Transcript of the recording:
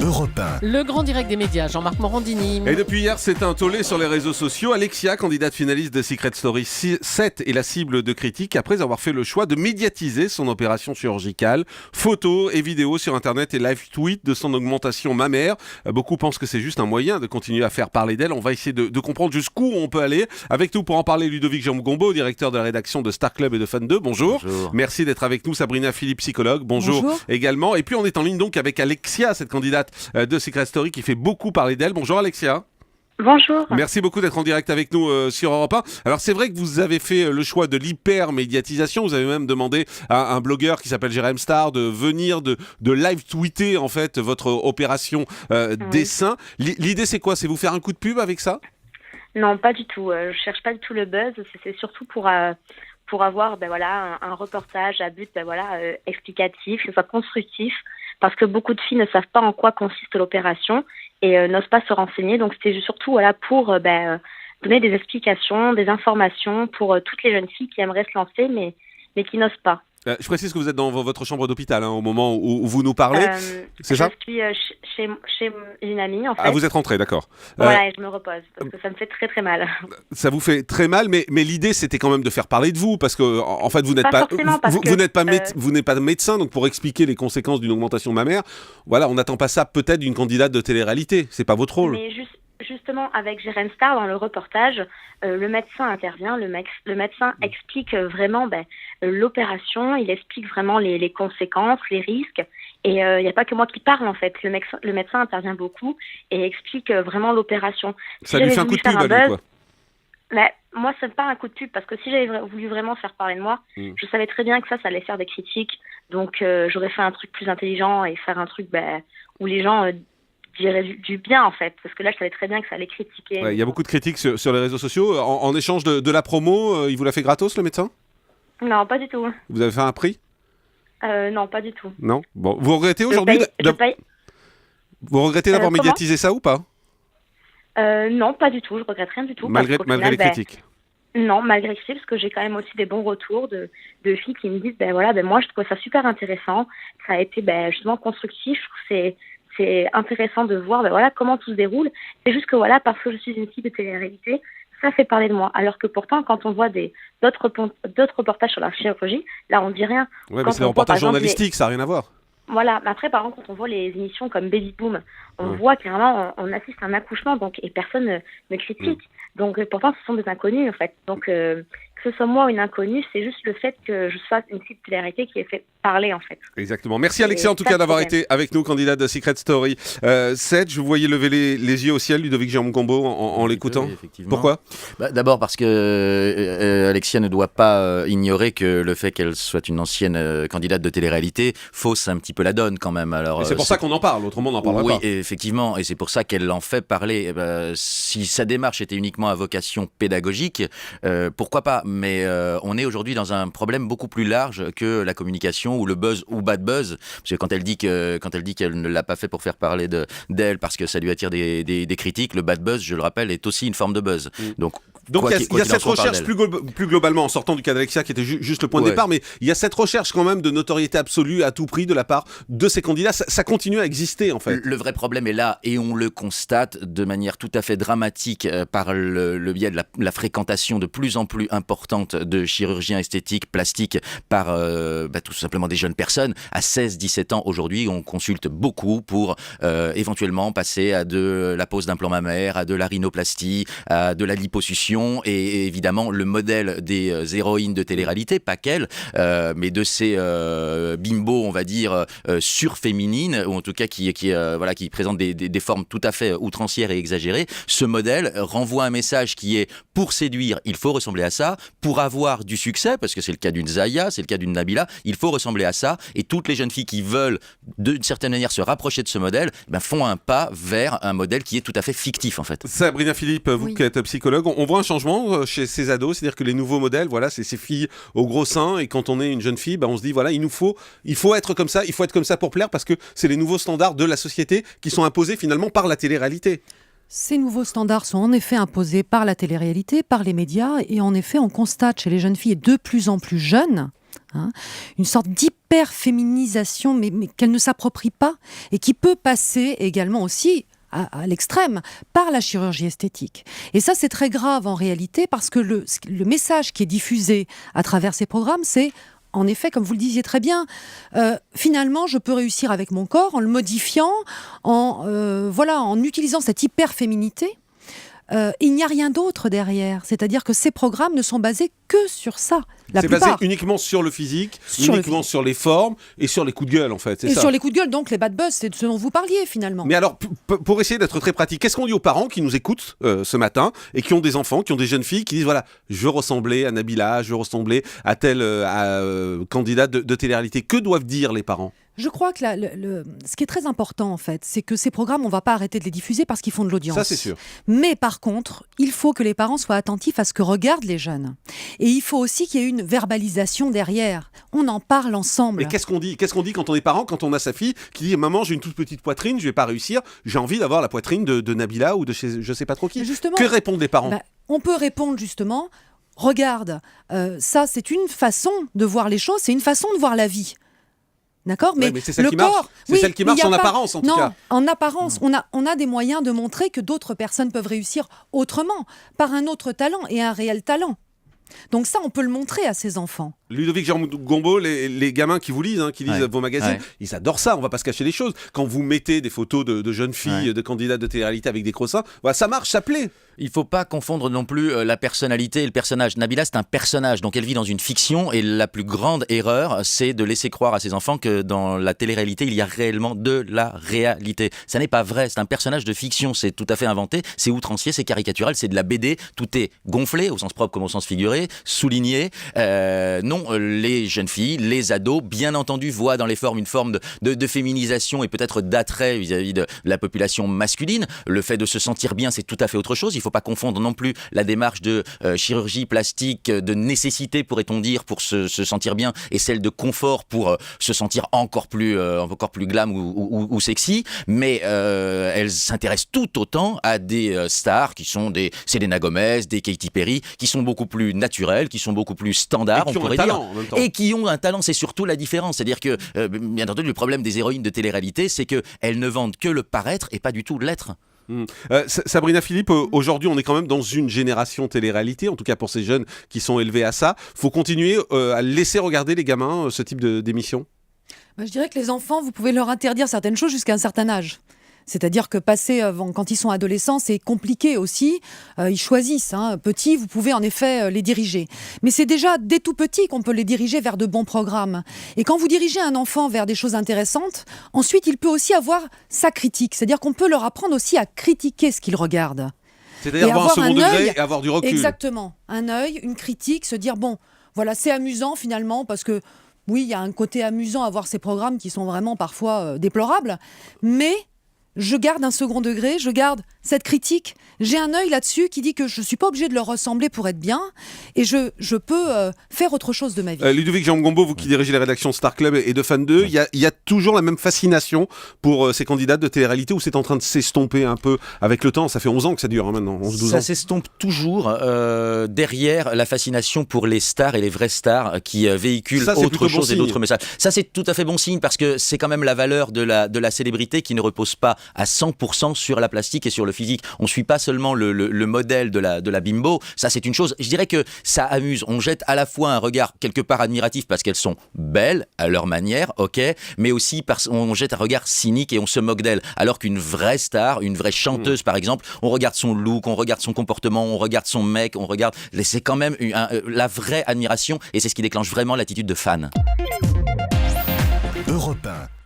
Europe 1. Le grand direct des médias, Jean-Marc Morandini. Et depuis hier, c'est un tollé sur les réseaux sociaux. Alexia, candidate finaliste de Secret Story 7, est la cible de critiques après avoir fait le choix de médiatiser son opération chirurgicale. Photos et vidéos sur Internet et live tweets de son augmentation mammaire. Beaucoup pensent que c'est juste un moyen de continuer à faire parler d'elle. On va essayer de comprendre jusqu'où on peut aller. Avec nous pour en parler, Ludovic Jean-Gombaud, directeur de la rédaction de Star Club et de Fun 2. Bonjour. Bonjour. Merci d'être avec nous. Sabrina Philippe, psychologue. Bonjour également. Et puis on est en ligne donc avec Alexia, cette candidate de Secret Story qui fait beaucoup parler d'elle. Bonjour Alexia. Bonjour. Merci beaucoup d'être en direct avec nous sur Europe 1. Alors c'est vrai que vous avez fait le choix de l'hyper-médiatisation. Vous avez même demandé à un blogueur qui s'appelle Jérém Star de venir de live tweeter en fait votre opération des seins. L'idée c'est quoi? C'est vous faire un coup de pub avec ça? Non, pas du tout. Je cherche pas du tout le buzz. C'est surtout pour avoir un reportage à but explicatif, que ce soit constructif, parce que beaucoup de filles ne savent pas en quoi consiste l'opération et n'osent pas se renseigner. Donc c'était surtout pour donner des explications, des informations pour toutes les jeunes filles qui aimeraient se lancer mais qui n'osent pas. Je précise que vous êtes dans votre chambre d'hôpital au moment où vous nous parlez. C'est ça? Je suis chez une amie en fait. Ah, vous êtes rentré, d'accord. Voilà, et je me repose parce que ça me fait très très mal. Ça vous fait très mal, mais l'idée c'était quand même de faire parler de vous parce que en fait vous n'êtes vous n'êtes pas médecin, donc pour expliquer les conséquences d'une augmentation mammaire, voilà, on n'attend pas ça peut-être d'une candidate de télé-réalité. C'est pas votre rôle. Mais justement, avec Jérém Star, dans le reportage, le médecin intervient, le médecin explique vraiment l'opération, il explique vraiment les conséquences, les risques, et il n'y a pas que moi qui parle en fait, le médecin intervient beaucoup et explique vraiment l'opération. Ça lui fait un coup de pub à lui, quoi. Mais moi, c'est pas un coup de pub, parce que si j'avais voulu vraiment faire parler de moi, je savais très bien que ça allait faire des critiques, donc j'aurais fait un truc plus intelligent et faire un truc où les gens... dirais du bien en fait, parce que là je savais très bien que ça allait critiquer. Il y a beaucoup de critiques sur les réseaux sociaux. En échange de la promo, il vous l'a fait gratos le médecin? Non, pas du tout. Vous avez fait un prix? Non, pas du tout. Non. Bon, vous regrettez aujourd'hui Vous regrettez d'avoir médiatisé ça ou pas? Non, pas du tout. Je regrette rien du tout. Malgré les critiques. Non, malgré les critiques, parce que j'ai quand même aussi des bons retours de filles qui me disent moi je trouve ça super intéressant. Ça a été justement constructif. Je trouve que c'est intéressant de voir comment tout se déroule. C'est juste que parce que je suis une fille de télé-réalité, ça fait parler de moi. Alors que pourtant, quand on voit d'autres reportages sur la chirurgie, là on dit rien. Ouais, mais c'est des reportages journalistiques, ça n'a rien à voir. Voilà, mais après par exemple quand on voit les émissions comme Baby Boom, on voit carrément, on assiste à un accouchement et personne ne critique. Donc pourtant ce sont des inconnus en fait. Donc que ce soit moi ou une inconnue, c'est juste le fait que je sois une petite télé-réalité qui est fait parler en fait. Exactement. Merci Alexia en tout cas d'avoir été avec nous, candidate de Secret Story 7. Je vous voyais lever les yeux au ciel, Ludovic Jean-Gombaud, en l'écoutant. Oui, pourquoi? D'abord parce que Alexia ne doit pas ignorer que le fait qu'elle soit une ancienne candidate de télé-réalité fausse un petit peu la donne quand même. Alors, c'est pour ça qu'on en parle, autrement on n'en parlerait pas. Oui, effectivement, et c'est pour ça qu'elle en fait parler. Si sa démarche était uniquement à vocation pédagogique, pourquoi pas? Mais on est aujourd'hui dans un problème beaucoup plus large que la communication ou le buzz ou bad buzz. Parce que quand elle dit qu'elle ne l'a pas fait pour faire parler d'elle parce que ça lui attire des critiques, le bad buzz, je le rappelle, est aussi une forme de buzz. Donc il y a cette recherche plus globalement, en sortant du cas d'Alexia qui était juste le point de départ, mais il y a cette recherche quand même de notoriété absolue à tout prix de la part de ces candidats. Ça continue à exister en fait. Le vrai problème est là et on le constate de manière tout à fait dramatique par le biais de la fréquentation de plus en plus importante de chirurgiens esthétiques, plastiques par tout simplement des jeunes personnes. À 16-17 ans aujourd'hui, on consulte beaucoup pour éventuellement passer à de la pose d'implant mammaire, à de la rhinoplastie, à de la liposuction. Et évidemment le modèle des héroïnes de télé-réalité, pas qu'elles, mais de ces bimbos, on va dire, surféminines, ou en tout cas qui présentent des formes tout à fait outrancières et exagérées. Ce modèle renvoie un message qui est: pour séduire, il faut ressembler à ça, pour avoir du succès, parce que c'est le cas d'une Zaya, c'est le cas d'une Nabila, il faut ressembler à ça, et toutes les jeunes filles qui veulent d'une certaine manière se rapprocher de ce modèle, font un pas vers un modèle qui est tout à fait fictif en fait. Sabrina Philippe, vous qui êtes psychologue, on voit un changement chez ces ados, c'est-à-dire que les nouveaux modèles, c'est ces filles au gros sein, et quand on est une jeune fille, on se dit il faut être comme ça, pour plaire, parce que c'est les nouveaux standards de la société qui sont imposés finalement par la télé-réalité. Ces nouveaux standards sont en effet imposés par la télé-réalité, par les médias, et en effet on constate chez les jeunes filles de plus en plus jeunes une sorte hyper-féminisation, mais qu'elle ne s'approprie pas, et qui peut passer également aussi à l'extrême, par la chirurgie esthétique. Et ça, c'est très grave en réalité, parce que le message qui est diffusé à travers ces programmes, c'est, en effet, comme vous le disiez très bien, finalement, je peux réussir avec mon corps en le modifiant, en utilisant cette hyper-féminité. Il n'y a rien d'autre derrière. C'est-à-dire que ces programmes ne sont basés que sur ça. C'est basé uniquement sur le physique, uniquement sur les formes et sur les coups de gueule, en fait. Et sur les coups de gueule, donc les bad buzz, c'est de ce dont vous parliez finalement. Mais alors, pour essayer d'être très pratique, qu'est-ce qu'on dit aux parents qui nous écoutent ce matin et qui ont des enfants, qui ont des jeunes filles, qui disent voilà, je veux ressembler à Nabila, je veux ressembler à telle candidate de télé-réalité. Que doivent dire les parents ? Je crois que ce qui est très important, en fait, c'est que ces programmes, on ne va pas arrêter de les diffuser parce qu'ils font de l'audience. Ça, c'est sûr. Mais par contre, il faut que les parents soient attentifs à ce que regardent les jeunes. Et il faut aussi qu'il y ait une verbalisation derrière. On en parle ensemble. Mais qu'est-ce qu'on dit quand on est parent, quand on a sa fille qui dit « Maman, j'ai une toute petite poitrine, je ne vais pas réussir, j'ai envie d'avoir la poitrine de Nabila ou de chez je ne sais pas trop qui ». Que répondent les parents ? On peut répondre justement « Regarde, ça, c'est une façon de voir les choses, c'est une façon de voir la vie ». D'accord, mais c'est celle qui marche. C'est celle qui marche en apparence, en tout cas. Non, en apparence, on a des moyens de montrer que d'autres personnes peuvent réussir autrement, par un autre talent et un réel talent. Donc ça, on peut le montrer à ses enfants. Ludovic Jean-Gombault, les gamins qui vous lisent, qui lisent vos magazines, ils adorent ça, on va pas se cacher les choses. Quand vous mettez des photos de jeunes filles, de candidates de télé-réalité avec des gros seins, ça marche, ça plaît. Il faut pas confondre non plus la personnalité et le personnage. Nabila, c'est un personnage, donc elle vit dans une fiction, et la plus grande erreur, c'est de laisser croire à ses enfants que dans la télé-réalité, il y a réellement de la réalité. Ça n'est pas vrai, c'est un personnage de fiction, c'est tout à fait inventé, c'est outrancier, c'est caricatural, c'est de la BD, tout est gonflé, au sens propre comme au sens figuré, souligné. Non, les jeunes filles, les ados, bien entendu, voient dans les formes une forme de féminisation et peut-être d'attrait vis-à-vis de la population masculine. Le fait de se sentir bien, c'est tout à fait autre chose. Il ne faut pas confondre non plus la démarche de chirurgie plastique, de nécessité, pourrait-on dire, pour se sentir bien, et celle de confort pour se sentir encore plus glam ou sexy. Mais elles s'intéressent tout autant à des stars qui sont des Selena Gomez, des Katy Perry, qui sont beaucoup plus naturelles, qui sont beaucoup plus standards, on pourrait dire. Et qui ont un talent, c'est surtout la différence. C'est-à-dire que, bien entendu, le problème des héroïnes de télé-réalité, c'est qu'elles ne vendent que le paraître et pas du tout l'être. Sabrina Philippe, aujourd'hui on est quand même dans une génération télé-réalité, en tout cas pour ces jeunes qui sont élevés à ça. Faut continuer à laisser regarder les gamins ce type d'émission. Je dirais que les enfants, vous pouvez leur interdire certaines choses jusqu'à un certain âge. C'est-à-dire que quand ils sont adolescents, c'est compliqué aussi. Ils choisissent. Petits, vous pouvez en effet les diriger. Mais c'est déjà dès tout petit qu'on peut les diriger vers de bons programmes. Et quand vous dirigez un enfant vers des choses intéressantes, ensuite, il peut aussi avoir sa critique. C'est-à-dire qu'on peut leur apprendre aussi à critiquer ce qu'ils regardent. C'est-à-dire avoir un second degré et avoir du recul. Exactement. Un œil, une critique, se dire, bon, voilà, c'est amusant finalement parce que, oui, il y a un côté amusant à voir ces programmes qui sont vraiment parfois déplorables, mais je garde un second degré, je garde cette critique. J'ai un œil là-dessus qui dit que je ne suis pas obligée de leur ressembler pour être bien et je peux faire autre chose de ma vie. Ludovic Jean-Gombault, vous qui dirigez les rédactions Star Club et de Fan 2, il y a toujours la même fascination pour ces candidates de télé-réalité ou c'est en train de s'estomper un peu avec le temps ? Ça fait 11 ans que ça dure maintenant, 11-12 ans. Ça s'estompe toujours derrière la fascination pour les stars et les vraies stars qui véhiculent autre chose et d'autres messages. Ça, c'est tout à fait bon signe parce que c'est quand même la valeur de la célébrité qui ne repose pas à 100% sur la plastique et sur le physique. On ne suit pas seulement le modèle de la bimbo. Ça, c'est une chose. Je dirais que ça amuse. On jette à la fois un regard quelque part admiratif parce qu'elles sont belles à leur manière, ok, mais aussi parce qu'on jette un regard cynique et on se moque d'elles. Alors qu'une vraie star, une vraie chanteuse par exemple, on regarde son look, on regarde son comportement, on regarde son mec, c'est quand même la vraie admiration et c'est ce qui déclenche vraiment l'attitude de fan. Europe 1.